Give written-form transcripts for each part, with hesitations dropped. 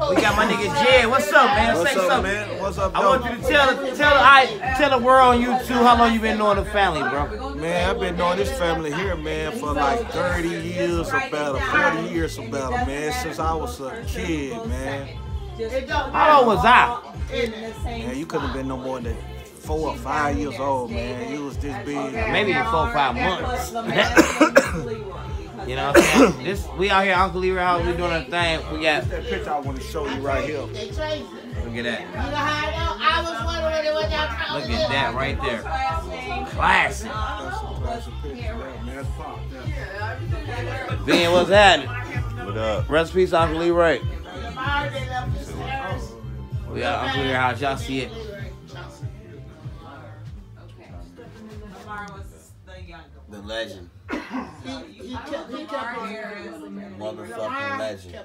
We got my nigga Jed. What's up, man? What's Say up, something. man? What's up, I want you to tell the world on YouTube how long you been knowing the family, bro. Man, I've been knowing this family here, man, for like 30 years or better, 40 years or better, man, since I was a kid, man. How old was I? Man, you couldn't have been no more than 4 or 5 years old, man. You was this big. Maybe 4 or 5 months. You know what I'm saying? We out here, Uncle Leroy House, we doing our thing. We got that picture I want to show you right here. Look at that. Look at that right there. Classic. Ben, what's happening? What up? Rest in peace, Uncle Leroy. We got Uncle Leroy House. Y'all see it. The legend. Motherfucking legend.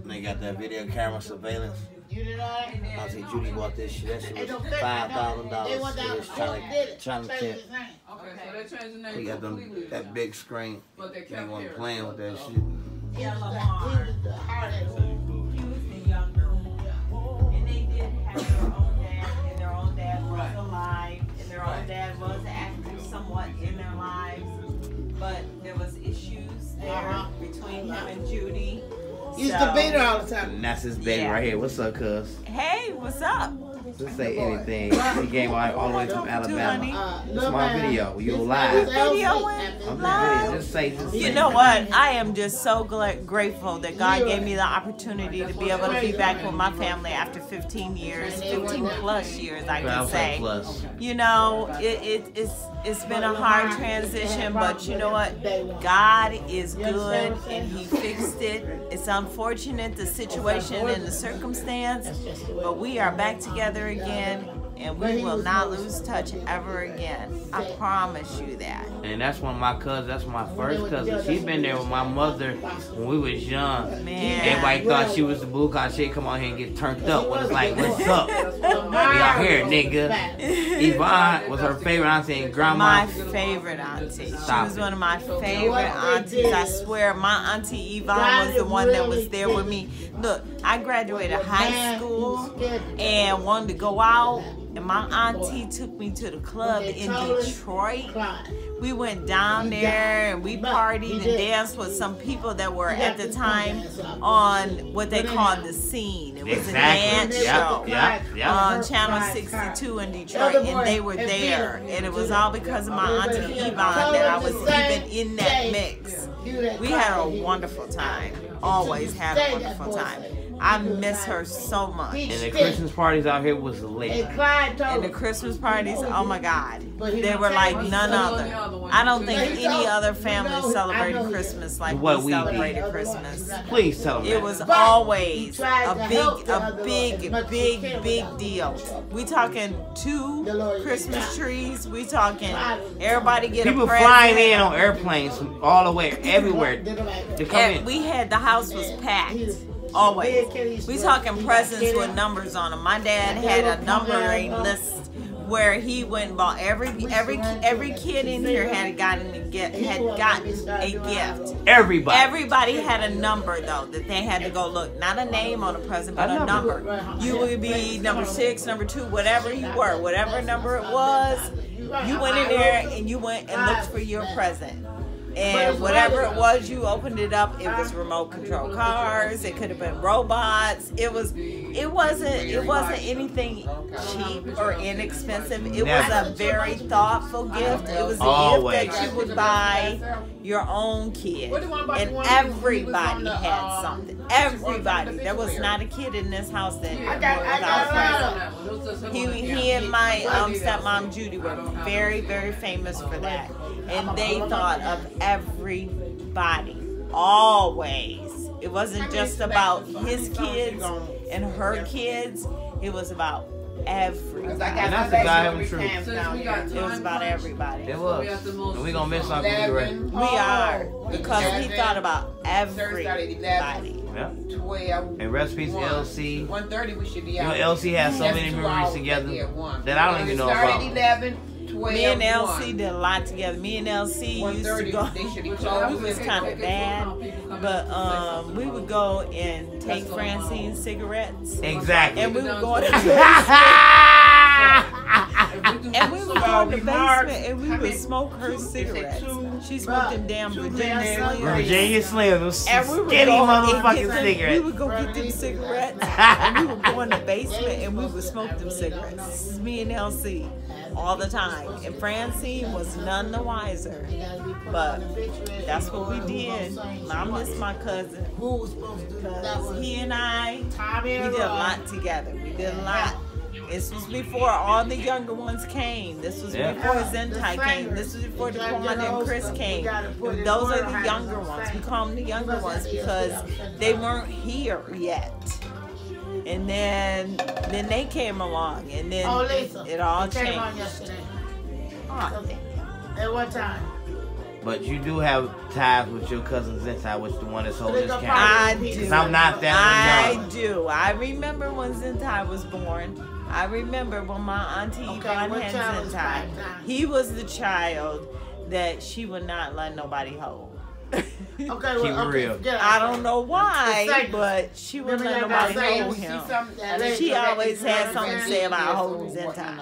They got that video camera surveillance. Auntie Judy bought this shit. That shit was $5,000. They was trying to tell. He got that big screen. They wasn't playing with that shit. Yeah, Lamar. He was the younger. And they did have their own dad, and their own dad was alive, and their own dad was active somewhat in their lives. But there was issues there between him and Judy. Used to beat her all the time. And that's his baby right here. What's up, cuz? Hey, what's up? Just say anything. He came all the way from Alabama. It's my video. You live. Video went live. Just say. You know what? I am just so grateful that God gave me the opportunity to be able to be back with my family after 15 years, 15 plus years, I can say. You know, it's been a hard transition, but you know what? God is good and He fixed it. It's unfortunate, the situation and the circumstance, but we are back together again, and we will not lose touch ever again. I promise you that. And that's one of my cousins. That's my first cousin. She's been there with my mother when we was young. Man. Everybody thought she was the blue collar. She'd come out here and get turned up. When it's like, what's up? We out here, nigga. Yvonne was her favorite auntie and grandma. My favorite auntie. She was one of my favorite aunties. I swear, my auntie Yvonne was the one that was there with me. Look, I graduated high school and wanted to go out, and my auntie took me to the club in Detroit. We went down there and we partied and danced with some people that were at the time on what they called the scene. It was a dance show on Channel 62 in Detroit, and they were there. And it was all because of my auntie Yvonne that I was even in that mix. We had a wonderful time. Always had a wonderful time. I miss her so much. And the Christmas parties out here was lit. And the Christmas parties, oh my God, they were like none other. I don't think any other family celebrated Christmas like we celebrated Christmas. Please tell them. It was always a big deal. We talking 2 Christmas trees. We talking everybody get people a present. flying in on airplanes from all the way, everywhere. To come in. We had, the house was packed. Always. We talking presents with numbers on them. My dad had a numbering list where he went and bought every kid in here had gotten a gift. Everybody had a number though that they had to go look. Not a name on a present, but a number. You would be number 6, number 2, whatever you were, whatever number it was. You went in there and you went and looked for your present. And whatever it was, you opened it up. It was remote control cars. It could have been robots. It wasn't anything cheap or inexpensive. It was a very thoughtful gift. It was a gift that you would buy your own kid, and everybody had something. Everybody. There was not a kid in this house that without present. He and my stepmom Judy were very, very famous for that. And they thought of everybody, always. It wasn't just about his kids and her kids. It was about everybody. And that's the guy having truth. It was about everybody. It was. And we're going to miss Uncle Leroy. We are. Because he thought about everybody. Yeah. And rest in peace, LC. 1:30 we should be out. You know, LC has so many memories together that I don't even know about. 11, 12, Me and LC did a lot together. Me and LC used to go. We was kind of bad, but we would go and take Francine cigarettes. Exactly. And we would go in the basement. And we would go in the basement and we would smoke her cigarettes. She smoked them damn Virginia Slims. And we would skinny go motherfucking cigarettes. We would go get them cigarettes and we would go in the basement and we would smoke them cigarettes. This is me and LC all the time. And Francine was none the wiser. But that's what we did. I miss my cousin. Because he and I, we did a lot together. We did a lot. This was before all the younger ones came. This was before Zentai came. This was before Daquan and Chris came. Those are the younger ones. We call them the younger ones because they weren't here yet. And then they came along, and then it all changed. At what time? But you do have ties with your cousin Zentai, which the one that's holding this camera. I do. 'Cause I'm not that young. I do. I remember when Zentai was born. I remember when my auntie Yvonne had Zentai. He was the child that she would not let nobody hold. Real. I don't know why, but she wouldn't let nobody hold him. She always had something to say about holding Zentai.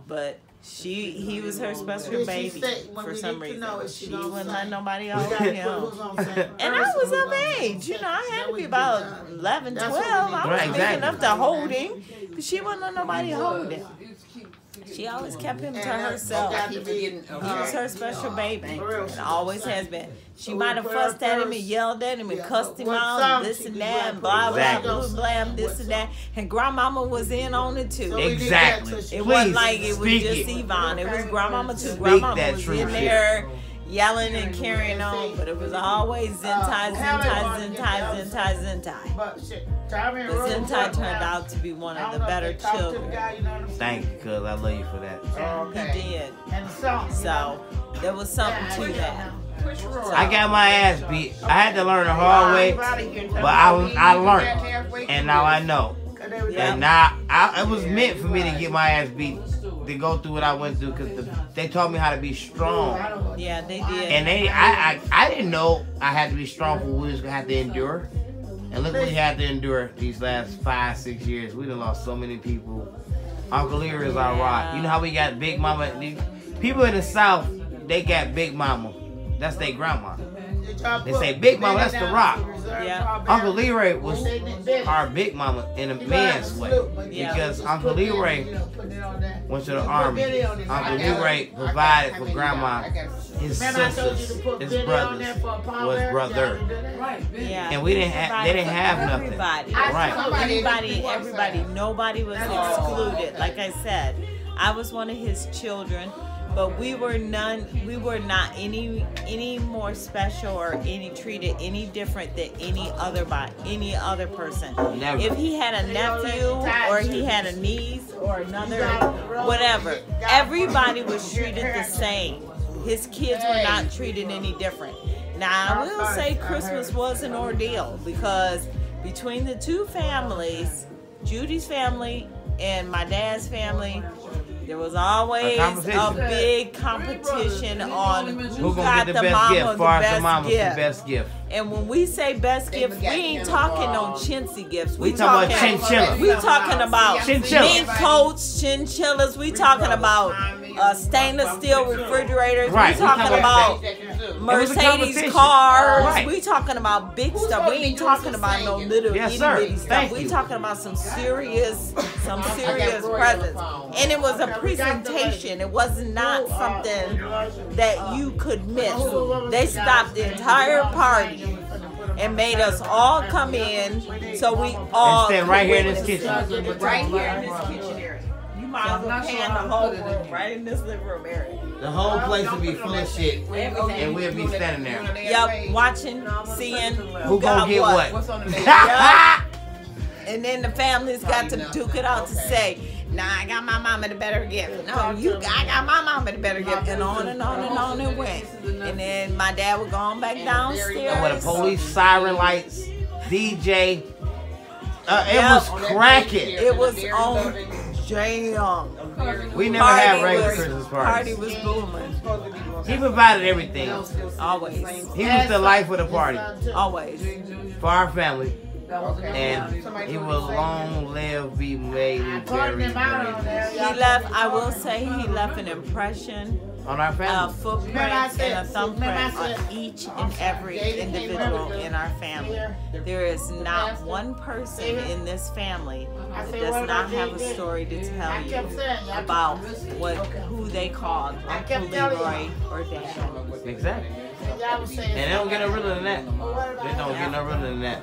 But he was her special baby for some reason. She wouldn't let nobody hold him. And I was of age. You know, I had to be about 11, 12. I was big enough to hold him. But she wouldn't let nobody hold him. She always kept him to herself. He was her special baby. And always has been. She might have fussed at him and yelled at him and cussed him out and this and that and blah, blah, blah, blah, this and that. And Grandmama was in on it too. Exactly. It wasn't like it was just Yvonne. It was Grandmama too. Grandmama was in there yelling and carrying on. But it was always Zentai, Zentai, Zentai, Zentai, Zentai. But Zentai turned out to be one of the better children. Thank you, cuz I love you for that. He did. So there was something to that. I got my ass beat. I had to learn the hard way, but I learned, and now I know. And now it was meant for me to get my ass beat, to go through what I went through, because they taught me how to be strong. Yeah, they did. And I didn't know I had to be strong for what we was gonna have to endure. And look what we had to endure these last 5-6 years. We done lost so many people. Uncle Lear is our rock. You know how we got Big Mama? People in the South, they got Big Mama. That's their grandma. They say Big Mama, that's the rock. Yeah. Uncle Leroy was our Big Mama in a man's way. Because Uncle Leroy went to the army. Uncle Leroy provided for grandma. His sisters, his brothers was brother. Yeah. And they didn't have nothing. Everybody. Right. Everybody. Nobody was excluded. Like I said, I was one of his children. But we were not any more special or any treated any different than any other person. Never. If he had a nephew or he had a niece or another whatever, everybody was treated the same. His kids were not treated any different. Now I will say Christmas was an ordeal because between the two families, Judy's family and my dad's family, there was always a big competition on who got the best gift. And when we say best gift, we ain't talking no chintzy gifts. We talking about chinchilla. We talking about mink coats, chinchillas. We talking about stainless steel refrigerators. Right. We talking about Mercedes cars. Right. We talking about big stuff. We ain't talking about no little itty bitty stuff. We talking about some serious presents. And it was a presentation. It was not something that you could miss. They stopped the entire party and made us all come in, so we all stand right here in this kitchen. Right here in this kitchen area. You might as well pan the whole room right in this living room area. The whole place would be full of shit, and we'll be standing there. Yep, watching, seeing who gonna get what. And then the families got to duke it out to say, nah, I got my mama the better gift. No, I got my mama the better gift. And on and on and on it went. And then my dad would go on back downstairs. And with the police siren lights, DJ, it was cracking. It was on jam. We never had regular Christmas Party parties. was booming. He provided everything. Always. He was the life of the party Always. for our family. And he will long live, be made very, He left, I will say, he left an impression, on our a family. footprint, and a thumbprint on each and every individual in our family. There is not one person in this family that does not have a story to tell you about who they called Uncle Leroy or Dad. Exactly. And they don't get no realer than that. They don't get no realer than that.